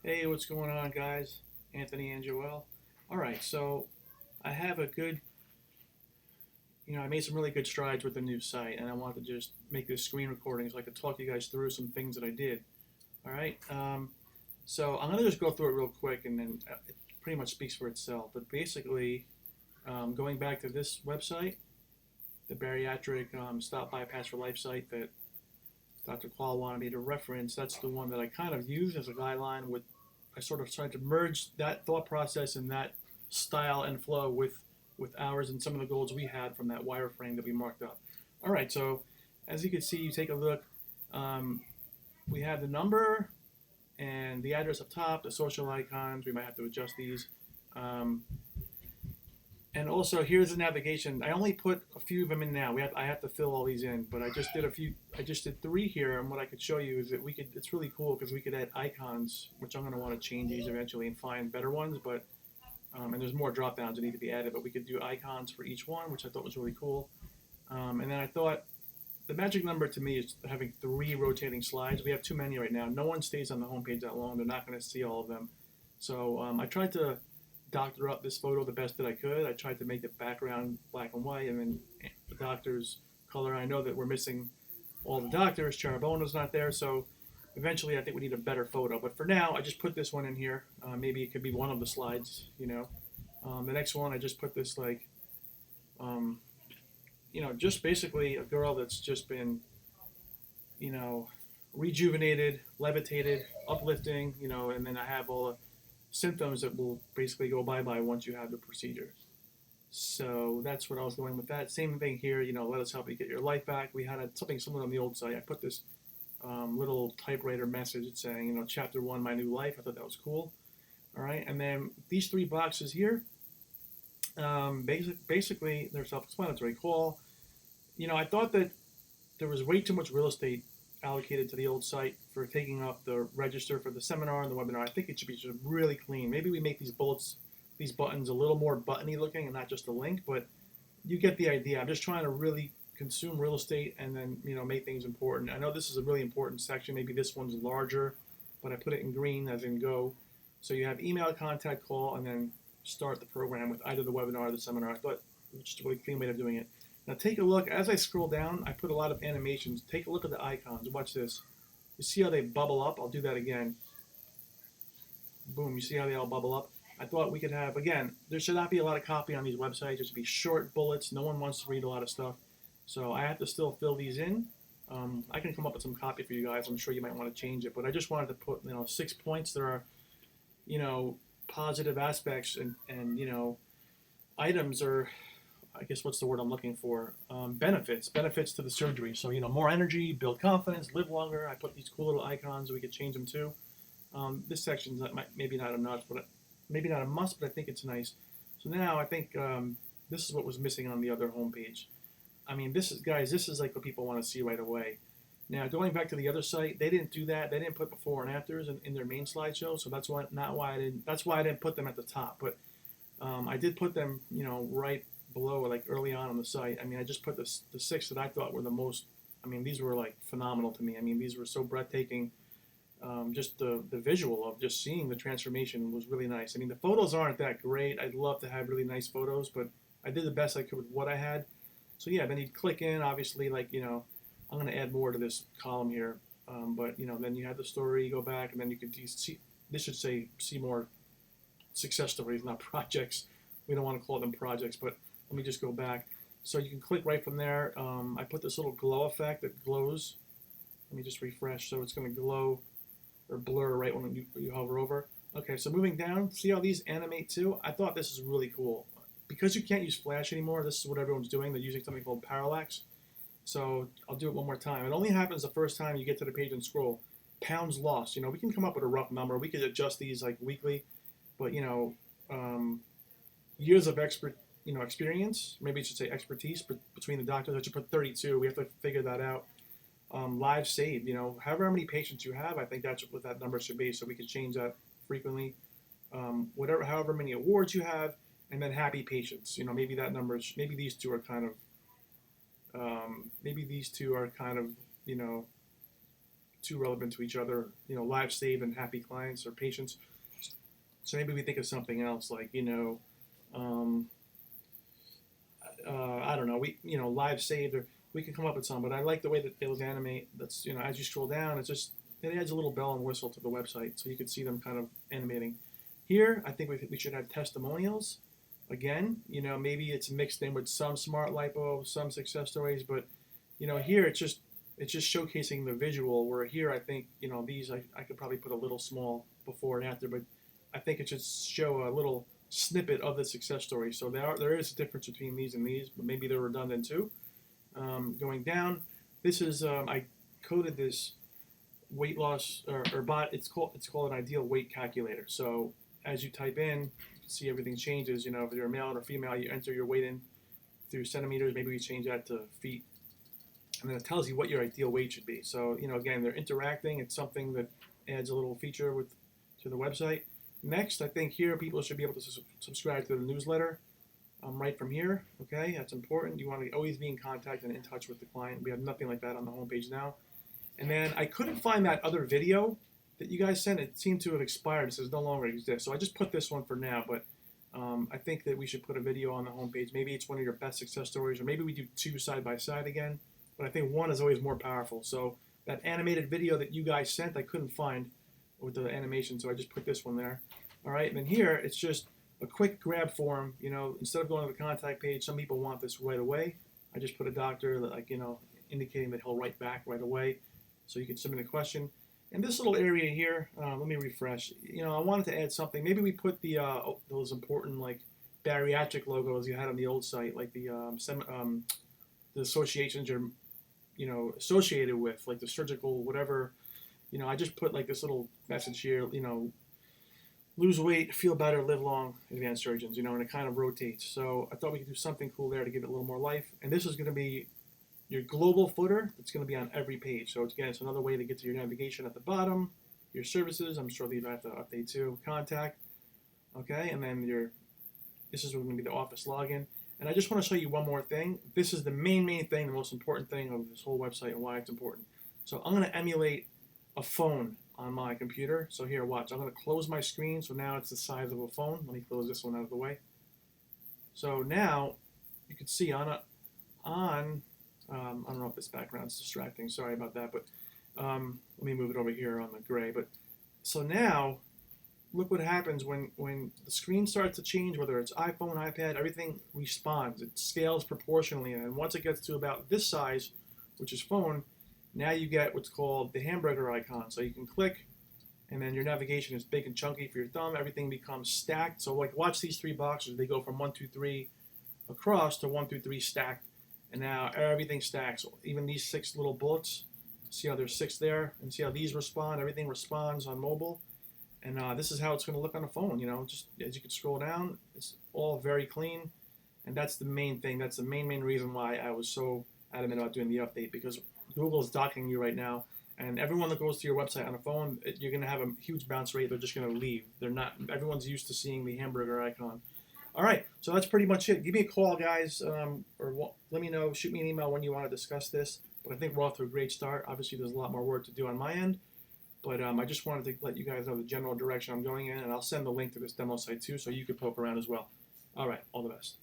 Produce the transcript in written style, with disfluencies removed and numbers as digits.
Hey, what's going on, guys? Anthony and Joel. All right, so I have a good, I made some really good strides with the new site, and I want to just make this screen recording so I could talk you guys through some things that I did. All right, so I'm gonna just go through it real quick, and then it pretty much speaks for itself. But basically, going back to this website, the bariatric stop bypass for life site that Dr. Qual wanted me to reference, that's the one that I kind of use as a guideline with I sort of tried to merge that thought process and that style and flow with ours and some of the goals we had from that wireframe that we marked up. All right, so as you can see, you take a look. Um, we have the number and the address up top, the social icons. We might have to adjust these. Um, and also here's the navigation. I only put a few of them in now. I have to fill all these in, but I just did a few. I just did three here, and what I could show you is that we could. It's really cool because we could add icons, which I'm going to want to change these eventually and find better ones. But and there's more drop downs that need to be added, but we could do icons for each one, which I thought was really cool. And then I thought the magic number to me is having three rotating slides. We have too many right now. No one stays on the homepage that long. They're not going to see all of them. So I tried to doctor up this photo the best that I could. I tried to make the background black and white, and then the doctor's color. I know that we're missing all the doctors. Charabono's not there, so eventually I think we need a better photo. But for now, I just put this one in here. Maybe it could be one of the slides. The next one, I just put this like, um, just basically a girl that's just been, you know, rejuvenated, levitated, uplifting, and then I have all the symptoms that will basically go bye bye once you have the procedure. So that's what I was going with that. Same thing here, let us help you get your life back. We had something similar on the old site. I put this little typewriter message saying, chapter one, my new life. I thought that was cool. All right, and then these three boxes here, basically, they're self-explanatory. Call. I thought that there was way too much real estate allocated to the old site for taking up the register for the seminar and the webinar. I think it should be just really clean. Maybe we make these buttons a little more buttony looking and not just a link, but you get the idea. I'm just trying to really consume real estate and then make things important. I know this is a really important section. Maybe this one's larger, but I put it in green as in go. So you have email, contact, call, and then start the program with either the webinar or the seminar. I thought it was just a really clean way of doing it. Now take a look. As I scroll down, I put a lot of animations. Take a look at the icons. Watch this. You see how they bubble up? I'll do that again. Boom. You see how they all bubble up? I thought we could have, again, there should not be a lot of copy on these websites. There should be short bullets. No one wants to read a lot of stuff. So I have to still fill these in. I can come up with some copy for you guys. I'm sure you might want to change it. But I just wanted to put, 6 points. There are, positive aspects and items are I guess what's the word I'm looking for? Benefits to the surgery. So more energy, build confidence, live longer. I put these cool little icons. We could change them too. This section's maybe not a must, but I think it's nice. So now I think this is what was missing on the other homepage. I mean, this is like what people want to see right away. Now going back to the other site, they didn't do that. They didn't put before and afters in their main slideshow. So that's why not why I didn't. That's why I didn't put them at the top. But I did put them, right below, like early on the site. I mean, I just put the six that I thought were the most. I mean, these were like phenomenal to me. I mean, these were so breathtaking. Just the visual of just seeing the transformation was really nice. I mean, the photos aren't that great. I'd love to have really nice photos, but I did the best I could with what I had. So yeah, then you'd click in. Obviously, like I'm going to add more to this column here. But then you have the story. You go back, and then you could see. This should say see more success stories, not projects. We don't want to call them projects, but let me just go back. So you can click right from there. I put this little glow effect that glows. Let me just refresh. So it's going to glow or blur right when you hover over. Okay, so moving down, see how these animate too? I thought this is really cool. Because you can't use Flash anymore, this is what everyone's doing. They're using something called Parallax. So I'll do it one more time. It only happens the first time you get to the page and scroll. Pounds lost. We can come up with a rough number. We could adjust these like weekly, but um, years of experience. Maybe it should say expertise, but between the doctors, I should put 32. We have to figure that out. Lives saved. However many patients you have, I think that's what that number should be. So we could change that frequently. However many awards you have, and then happy patients. Maybe that number. Maybe these two are kind of. Maybe these two are kind of. too relevant to each other. You know, live saved and happy clients or patients. So maybe we think of something else, like um, I don't know, live saved, or we can come up with some. But I like the way that those animate. That's as you scroll down, it adds a little bell and whistle to the website, so you can see them kind of animating. Here, I think we should have testimonials. Again, maybe it's mixed in with some smart lipo, some success stories, but here it's just showcasing the visual. Where here, I think these I could probably put a little small before and after, but I think it should show a little snippet of the success story. So there is a difference between these and these, but maybe they're redundant too. Going down, this is I coded this weight loss or bot. It's called an ideal weight calculator. So as you type in, see everything changes. If you're a male or female, you enter your weight in through centimeters. Maybe we change that to feet, and then it tells you what your ideal weight should be. So again, they're interacting. It's something that adds a little feature to the website. Next, I think here people should be able to subscribe to the newsletter right from here. Okay, that's important. You want to always be in contact and in touch with the client. We have nothing like that on the homepage now. And then I couldn't find that other video that you guys sent. It seemed to have expired. It says no longer exists. So I just put this one for now. But I think that we should put a video on the homepage. Maybe it's one of your best success stories, or maybe we do two side by side again. But I think one is always more powerful. So that animated video that you guys sent, I couldn't find with the animation, so I just put this one there. All right, and then here it's just a quick grab form. Instead of going to the contact page, some people want this right away. I just put a doctor that, indicating that he'll write back right away, so you can submit a question. And this little area here, let me refresh. I wanted to add something. Maybe we put those important bariatric logos you had on the old site, like the associations you're associated with, like the surgical whatever. I just put this little message here, lose weight, feel better, live long, advanced surgeons, and it kind of rotates. So I thought we could do something cool there to give it a little more life. And this is going to be your global footer that's going to be on every page. So it's another way to get to your navigation at the bottom, your services. I'm sure these I have to update too, contact. Okay, and then this is going to be the office login. And I just want to show you one more thing. This is the main thing, the most important thing of this whole website and why it's important. So I'm going to emulate a phone on my computer. So here, watch. I'm going to close my screen. So now it's the size of a phone. Let me close this one out of the way. So now you can see I don't know if this background's distracting. Sorry about that. But let me move it over here on the gray. But so now look what happens when the screen starts to change, whether it's iPhone, iPad, everything responds. It scales proportionally. And once it gets to about this size, which is phone, now you get what's called the hamburger icon. So you can click, and then your navigation is big and chunky for your thumb. Everything becomes stacked. So watch these three boxes. They go from 1, 2, 3 across to 1 through 3 stacked. And now everything stacks. Even these 6 little bullets. See how there's 6 there? And see how these respond? Everything responds on mobile. And this is how it's going to look on a phone. Just as you can scroll down, it's all very clean. And that's the main thing. That's the main reason why I was so adamant about doing the update, because Google is docking you right now, and everyone that goes to your website on a phone, you're going to have a huge bounce rate. They're just going to leave. They're not. Everyone's used to seeing the hamburger icon. All right, so that's pretty much it. Give me a call, guys, let me know. Shoot me an email when you want to discuss this. But I think we're off to a great start. Obviously, there's a lot more work to do on my end, but I just wanted to let you guys know the general direction I'm going in, and I'll send the link to this demo site too, so you can poke around as well. All right, all the best.